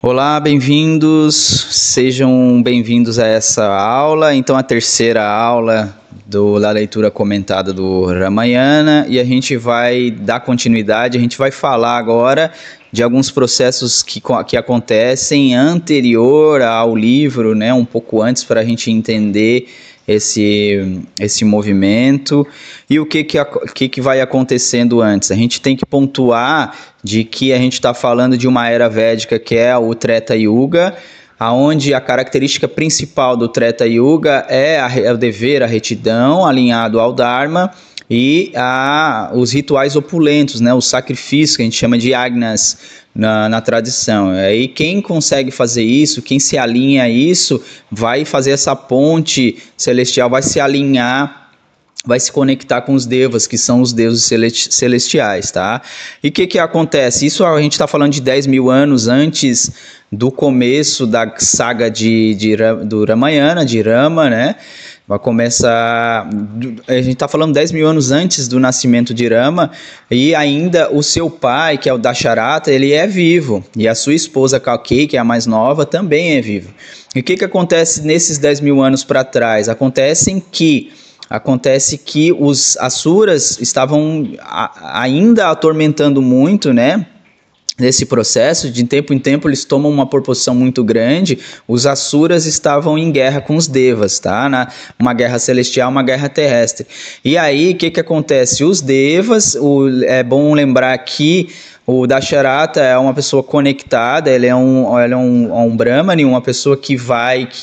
Olá, bem-vindos, sejam bem-vindos a essa aula, então a terceira aula da leitura comentada do Ramayana, e a gente vai dar continuidade, a gente vai falar agora de alguns processos que acontecem anterior ao livro, né, um pouco antes, para a gente entender esse movimento e o que vai acontecendo antes. A gente tem que pontuar de que a gente está falando de uma era védica que é o Treta Yuga, aonde a característica principal do Treta Yuga é o dever, a retidão, alinhado ao Dharma, e os rituais opulentos, né, os sacrifícios, que a gente chama de yagnas na tradição. E quem consegue fazer isso, quem se alinha a isso, vai fazer essa ponte celestial, vai se alinhar, vai se conectar com os devas, que são os deuses celestiais, tá? E o que acontece? Isso a gente está falando de 10 mil anos antes do começo da saga do Ramayana, de Rama, né? Vai começar, a gente está falando 10 mil anos antes do nascimento de Rama, e ainda o seu pai, que é o Dasharata, ele é vivo, e a sua esposa Kalkeyi, que é a mais nova, também é viva. E o que acontece nesses 10 mil anos para trás? Acontece que os Asuras estavam ainda atormentando muito, né? Nesse processo, de tempo em tempo, eles tomam uma proporção muito grande. Os Asuras estavam em guerra com os Devas, tá? Uma guerra celestial, uma guerra terrestre. E aí, o que acontece? Os Devas, é bom lembrar que o Dasharata é uma pessoa conectada, ele é um Brahmani, uma pessoa que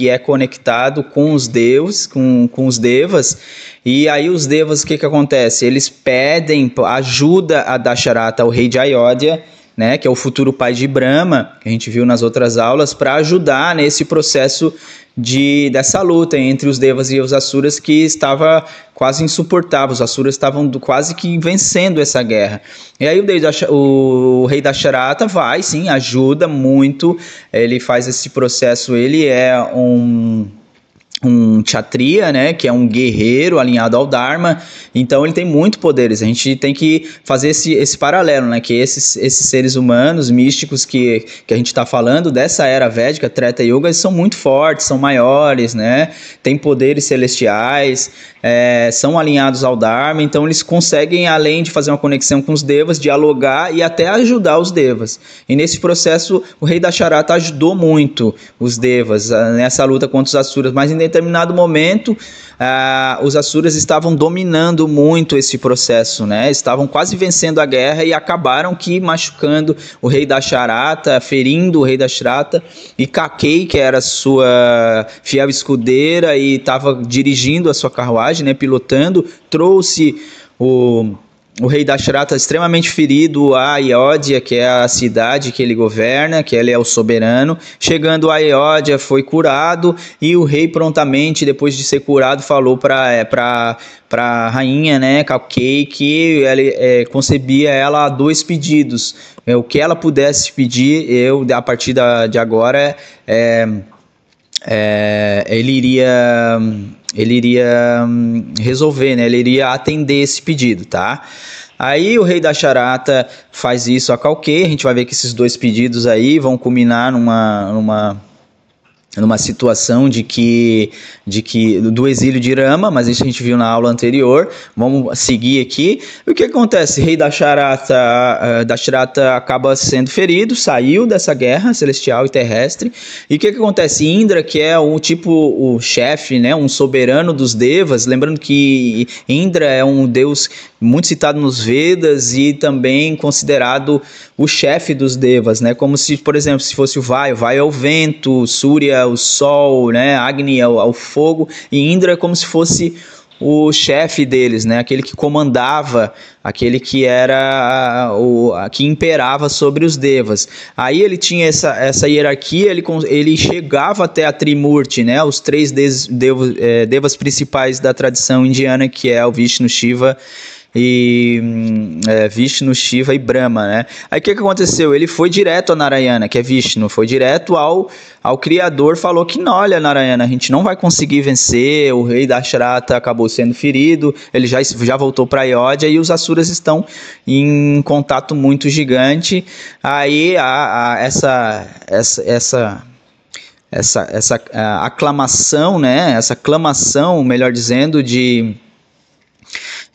é conectado com os deuses, com os Devas. E aí os Devas, o que acontece? Eles pedem ajuda a Dasharata, o rei de Ayodhya, né, que é o futuro pai de Brahma, que a gente viu nas outras aulas, para ajudar nesse processo dessa luta entre os Devas e os Asuras, que estava quase insuportável. Os Asuras estavam quase que vencendo essa guerra. E aí o rei Dasharata vai, sim, ajuda muito, ele faz esse processo, ele é um kshatriya, né, que é um guerreiro alinhado ao Dharma, então ele tem muitos poderes. A gente tem que fazer esse paralelo, né, que esses seres humanos místicos que a gente está falando dessa era védica, Treta Yuga, eles são muito fortes, são maiores, né, têm poderes celestiais, são alinhados ao Dharma, então eles conseguem, além de fazer uma conexão com os Devas, dialogar e até ajudar os Devas. E nesse processo o rei Dasharata ajudou muito os Devas nessa luta contra os Asuras, mas em determinado momento os Asuras estavam dominando muito esse processo, né? Estavam quase vencendo a guerra e acabaram machucando o rei Dasharata, ferindo o rei Dasharata, e Kalkeyi, que era sua fiel escudeira e estava dirigindo a sua carruagem, né, pilotando, trouxe o rei Dasharata extremamente ferido a Ayodhya, que é a cidade que ele governa, que ele é o soberano. Chegando a Ayodhya, foi curado, e o rei prontamente, depois de ser curado, falou para a rainha, né, Kalkeyi, que ele concebia ela 2 pedidos. O que ela pudesse pedir, a partir de agora, ele iria resolver, né? Ele iria atender esse pedido, tá? Aí o rei Dasharata faz isso a Kalkeyi. A gente vai ver que esses 2 pedidos aí vão culminar numa situação do exílio de Rama, mas isso a gente viu na aula anterior. Vamos seguir aqui. O que acontece? O rei Dasharata acaba sendo ferido, saiu dessa guerra celestial e terrestre. E o que acontece? Indra, que é o chefe, né, um soberano dos Devas, lembrando que Indra é um deus muito citado nos Vedas e também considerado o chefe dos Devas, né? Como se, por exemplo, se fosse o Vayu é o vento, Surya o sol, né? Agni é o fogo, e Indra é como se fosse o chefe deles, né? Aquele que comandava, aquele que era que imperava sobre os Devas. Aí ele tinha essa hierarquia, ele chegava até a Trimurti, né? Os 3 devas principais da tradição indiana, que é o Vishnu, Shiva Vishnu, Shiva e Brahma, né? Aí o que aconteceu? Ele foi direto a Narayana, que é Vishnu, foi direto ao Criador, falou que não, olha, Narayana, a gente não vai conseguir vencer, o rei Dashrata acabou sendo ferido, ele já voltou para Ayodhya e os Asuras estão em contato muito gigante. Aí essa aclamação, né? Essa aclamação, melhor dizendo, de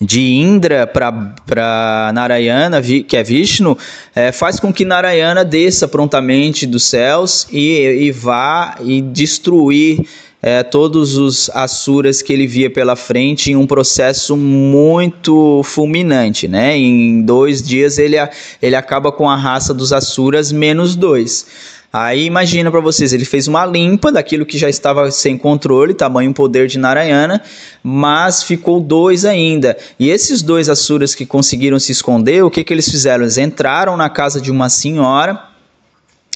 Indra para Narayana, que é Vishnu, faz com que Narayana desça prontamente dos céus e vá e destruir todos os Asuras que ele via pela frente em um processo muito fulminante, né? Em 2 dias ele acaba com a raça dos Asuras -2. Aí imagina para vocês, ele fez uma limpa daquilo que já estava sem controle, tamanho poder de Narayana, mas ficou 2 ainda. E esses 2 Asuras que conseguiram se esconder, o que eles fizeram? Eles entraram na casa de uma senhora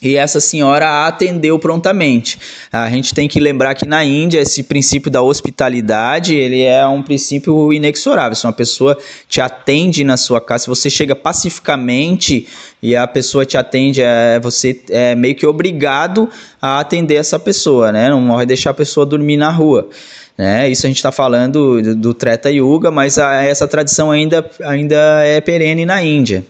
e essa senhora a atendeu prontamente. A gente tem que lembrar que na Índia esse princípio da hospitalidade, ele é um princípio inexorável. Se uma pessoa te atende na sua casa, se você chega pacificamente e a pessoa te atende, você é meio que obrigado a atender essa pessoa, né? Não vai deixar a pessoa dormir na rua. Isso a gente está falando do Treta Yuga, mas essa tradição ainda é perene na Índia,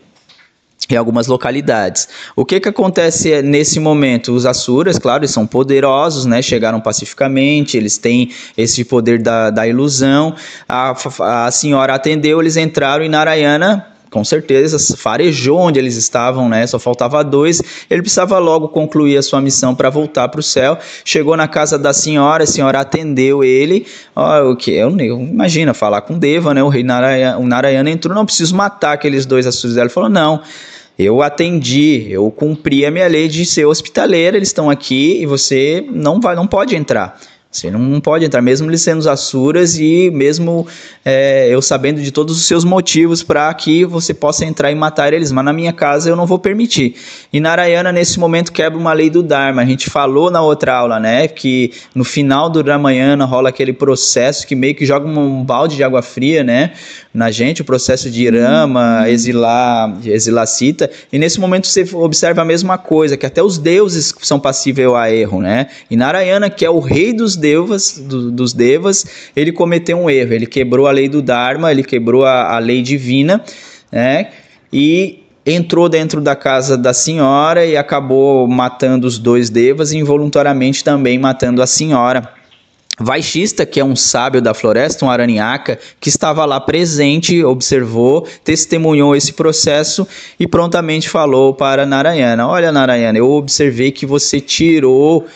em algumas localidades. O que acontece nesse momento? Os Asuras, claro, eles são poderosos, né? Chegaram pacificamente, eles têm esse poder da ilusão. A senhora atendeu, eles entraram e Narayana, com certeza, farejou onde eles estavam, né? Só faltava 2. Ele precisava logo concluir a sua missão para voltar para o céu. Chegou na casa da senhora, a senhora atendeu ele. Imagina, falar com Deva, né? O rei Narayana, o Narayana entrou, não preciso matar aqueles 2 Asuras. Ele falou, não, eu atendi, eu cumpri a minha lei de ser hospitaleira, eles estão aqui e você não pode entrar. Você não pode entrar, mesmo eles sendo os Asuras e mesmo eu sabendo de todos os seus motivos para que você possa entrar e matar eles, mas na minha casa eu não vou permitir. E Narayana nesse momento quebra uma lei do Dharma. A gente falou na outra aula, né, que no final do Ramayana rola aquele processo que meio que joga um balde de água fria, né, na gente, o processo de Rama, exilar Sita, e nesse momento você observa a mesma coisa, que até os deuses são passíveis a erro, né, e Narayana, que é o rei dos Devas, ele cometeu um erro, ele quebrou a lei do Dharma, ele quebrou a lei divina, né, e entrou dentro da casa da senhora e acabou matando os 2 Devas e involuntariamente também matando a senhora. Vaishista, que é um sábio da floresta, um Aranyaka, que estava lá presente, observou, testemunhou esse processo e prontamente falou para Narayana, olha Narayana, eu observei que você tirou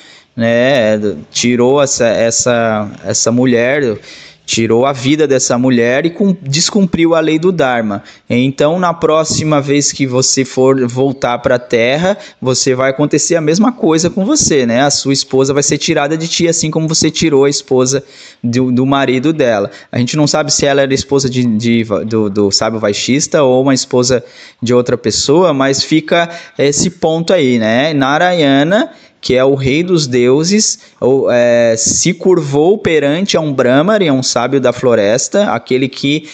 essa mulher, tirou a vida dessa mulher e descumpriu a lei do Dharma. Então, na próxima vez que você for voltar para a Terra, vai acontecer a mesma coisa com você, né? A sua esposa vai ser tirada de ti, assim como você tirou a esposa do marido dela. A gente não sabe se ela era esposa do sábio Vaishista ou uma esposa de outra pessoa, mas fica esse ponto aí, né? Narayana, que é o rei dos deuses, se curvou perante a um Brahmari, um sábio da floresta, aquele que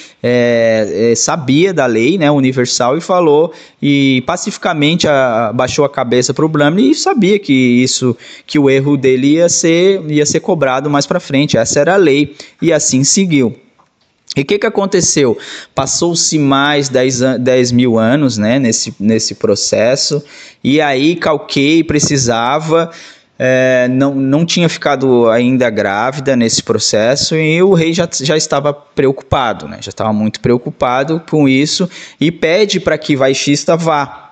sabia da lei, né, universal, e falou, e pacificamente abaixou a cabeça para o Brahmari e sabia que o erro dele ia ser cobrado mais para frente. Essa era a lei, e assim seguiu. E o que aconteceu? Passou-se mais 10 mil anos, né, nesse processo, e aí Kalkei precisava, não tinha ficado ainda grávida nesse processo, e o rei já estava preocupado, né, já estava muito preocupado com isso, e pede para que Vaishista vá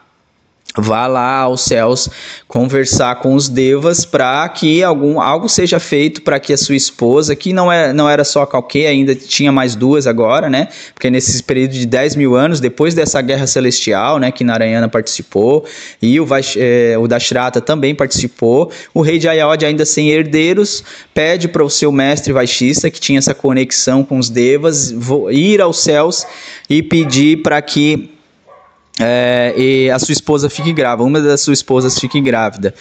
lá aos céus conversar com os devas para que algo seja feito para que a sua esposa, que não era só a Kalkei, ainda tinha mais 2 agora, né? Porque nesse período de 10 mil anos, depois dessa guerra celestial, né, que Narayana participou, e o Dashrata também participou, o rei de Ayodhya, ainda sem herdeiros, pede para o seu mestre Vaishista, que tinha essa conexão com os devas, ir aos céus e pedir para que e a sua esposa fique grávida, uma das suas esposas fique grávida,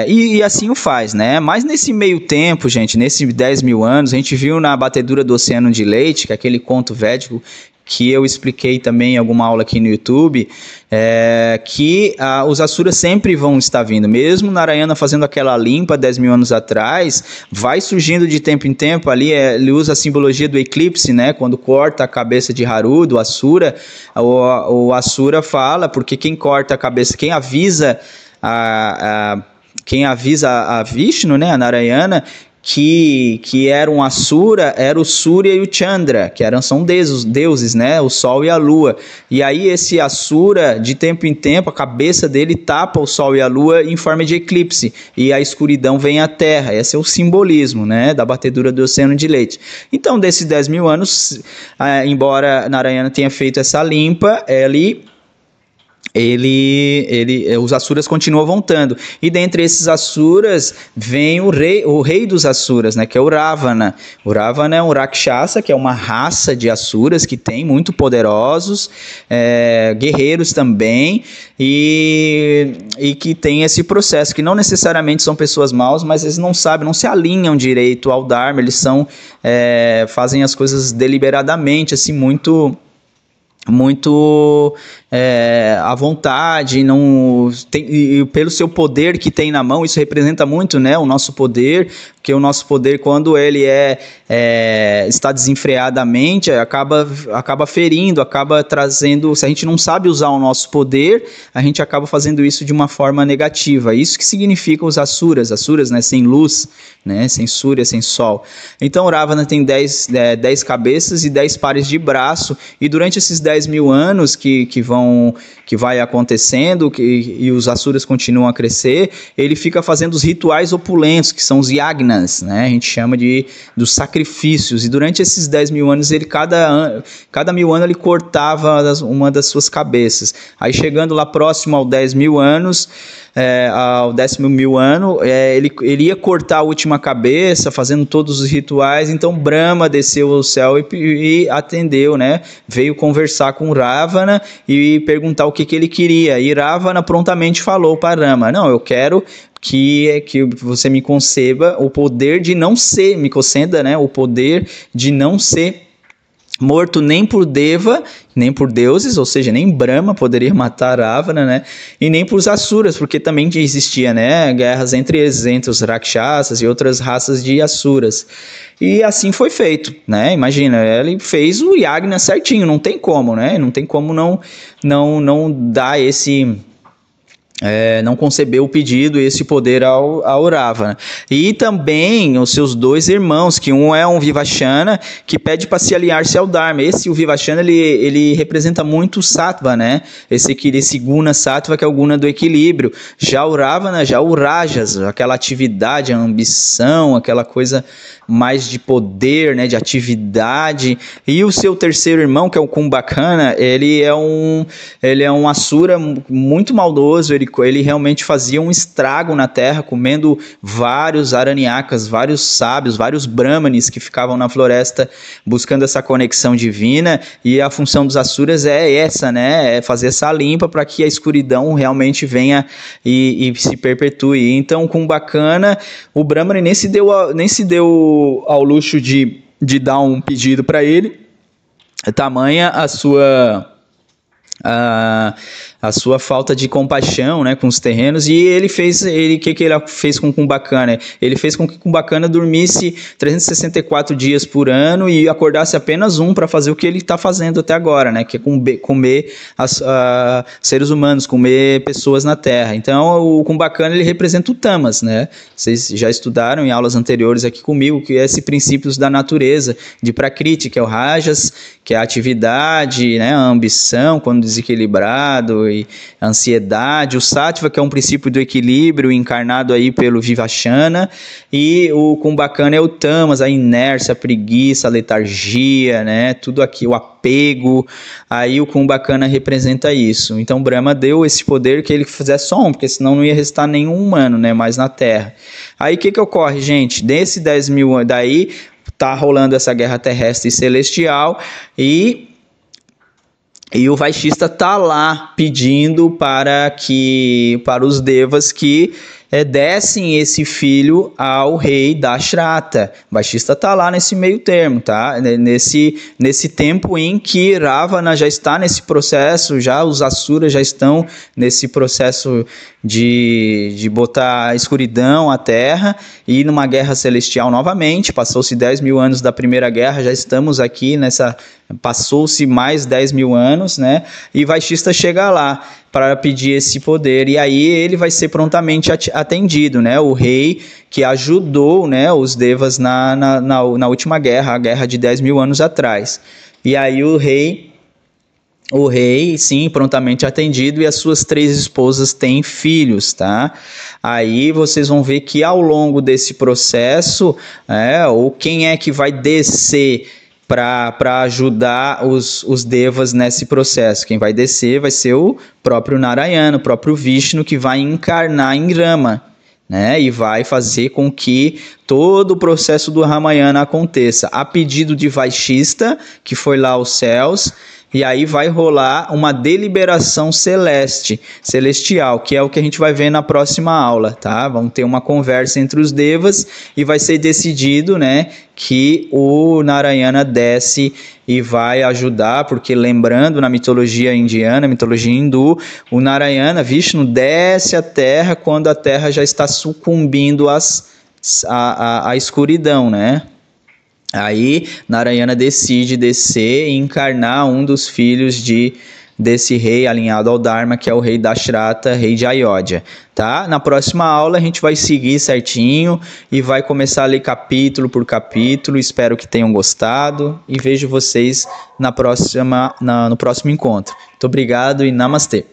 e assim o faz, né? Mas nesse meio tempo, gente, nesses 10 mil anos, a gente viu na Batedura do Oceano de Leite, que é aquele conto védico que eu expliquei também em alguma aula aqui no YouTube, que os Asuras sempre vão estar vindo, mesmo Narayana fazendo aquela limpa 10 mil anos atrás, vai surgindo de tempo em tempo ali, ele usa a simbologia do eclipse, né, quando corta a cabeça de Haru, do Asura, o Asura fala, porque quem corta a cabeça, quem avisa a Vishnu, né, a Narayana, que era um Asura, era o Surya e o Chandra, que são deuses, né? O Sol e a Lua. E aí esse Asura, de tempo em tempo, a cabeça dele tapa o Sol e a Lua em forma de eclipse, e a escuridão vem à Terra. Esse é o simbolismo, né? Da batedura do Oceano de Leite. Então, desses 10 mil anos, embora Narayana tenha feito essa limpa, os Asuras continuam voltando, e dentre esses Asuras vem o rei dos Asuras, né, que é o Ravana. O Ravana é um Rakshasa, que é uma raça de Asuras que tem muito poderosos, guerreiros também, e que tem esse processo, que não necessariamente são pessoas maus, mas eles não sabem, não se alinham direito ao Dharma, eles fazem as coisas deliberadamente, assim, muito à vontade, e pelo seu poder que tem na mão. Isso representa muito, né, o nosso poder, porque o nosso poder, quando ele está desenfreadamente, acaba ferindo, acaba trazendo. Se a gente não sabe usar o nosso poder, a gente acaba fazendo isso de uma forma negativa. Isso que significa os Asuras, né, sem luz, né, sem Surya, sem sol. Então o Ravana tem 10 cabeças e 10 pares de braço, e durante esses 10 mil anos que vai acontecendo, e os Asuras continuam a crescer, ele fica fazendo os rituais opulentos, que são os yagnas, né? A gente chama dos sacrifícios, e durante esses 10 mil anos, cada mil ano ele cortava uma das suas cabeças. Aí chegando lá próximo ao 10 mil anos, ao 10º ano, ele ia cortar a última cabeça, fazendo todos os rituais. Então Brahma desceu ao céu e atendeu, né? Veio conversar com Ravana e perguntar o que ele queria, e Ravana prontamente falou para Rama: não, eu quero que você me conceda o poder de não ser, né, o poder de não ser morto nem por Deva, nem por deuses, ou seja, nem Brahma poderia matar Ravana, né? E nem por os Asuras, porque também existia, né, guerras entre os Rakshasas e outras raças de Asuras. E assim foi feito, né? Imagina, ele fez o Yagna certinho, não tem como, né? Não tem como não dar esse... não concebeu o pedido e esse poder ao Ravana. E também os seus 2 irmãos, que um é um Vivashana, que pede para se aliar-se ao Dharma. O Vivashana, ele representa muito o Sattva, né? Esse Guna Sattva, que é o Guna do equilíbrio. Já o Ravana, já o Rajas, aquela atividade, a ambição, aquela coisa mais de poder, né, de atividade. E o seu terceiro irmão, que é o Kumbhakana, ele é um Asura muito maldoso. Ele realmente fazia um estrago na terra, comendo vários aranyakas, vários sábios, vários brahmanes que ficavam na floresta buscando essa conexão divina. E a função dos Asuras é essa, né? É fazer essa limpa para que a escuridão realmente venha e se perpetue. Então, com Kumbhakana, o Brahmane nem se deu ao luxo de dar um pedido para ele, tamanha a sua falta de compaixão, né, com os terrenos. E ele fez com Kumbhakana? Ele fez com que Kumbhakana dormisse 364 dias por ano e acordasse apenas para fazer o que ele está fazendo até agora, né, que é comer seres humanos, comer pessoas na terra. Então o Kumbhakana, ele representa o Tamas, né? Vocês já estudaram em aulas anteriores aqui comigo que é esse princípios da natureza, de Prakriti, que é o Rajas, que é a atividade, né, a ambição quando desequilibrado, e a ansiedade. O Sattva, que é um princípio do equilíbrio, encarnado aí pelo Vivashana. E o Kumbhakana é o Tamas, a inércia, a preguiça, a letargia, né, tudo aqui, o apego. Aí o Kumbhakana representa isso. Então Brahma deu esse poder que ele fizesse só porque senão não ia restar nenhum humano, né, mais na Terra. Aí o que ocorre, gente? Desse 10 mil anos, daí tá rolando essa guerra terrestre e celestial, e o Vaishista tá lá pedindo para os Devas que descem esse filho ao rei Dashrata. Vashista está lá nesse meio termo, tá? Nesse tempo em que Ravana já está nesse processo, já os Asuras já estão nesse processo de botar a escuridão à terra e numa guerra celestial novamente. Passou-se 10 mil anos da primeira guerra, já estamos aqui passou-se mais 10 mil anos, né? E Vashista chega lá para pedir esse poder, e aí ele vai ser prontamente atendido, né? O rei que ajudou, né, os Devas na última guerra, a guerra de 10 mil anos atrás. E aí o rei, sim, prontamente atendido, e as suas 3 esposas têm filhos, tá? Aí vocês vão ver que ao longo desse processo, ou quem é que vai descer para ajudar os Devas nesse processo? Quem vai descer vai ser o próprio Narayana, o próprio Vishnu, que vai encarnar em Rama, né? E vai fazer com que todo o processo do Ramayana aconteça, a pedido de Vashista, que foi lá aos céus. E aí vai rolar uma deliberação celestial, que é o que a gente vai ver na próxima aula, tá? Vamos ter uma conversa entre os Devas e vai ser decidido, né, que o Narayana desce e vai ajudar, porque lembrando, na mitologia indiana, mitologia hindu, o Narayana, Vishnu, desce à Terra quando a Terra já está sucumbindo à escuridão, né? Aí Narayana decide descer e encarnar um dos filhos desse rei alinhado ao Dharma, que é o rei Dashrata, rei de Ayodhya, tá? Na próxima aula a gente vai seguir certinho e vai começar a ler capítulo por capítulo. Espero que tenham gostado e vejo vocês no próximo encontro. Muito obrigado e Namastê!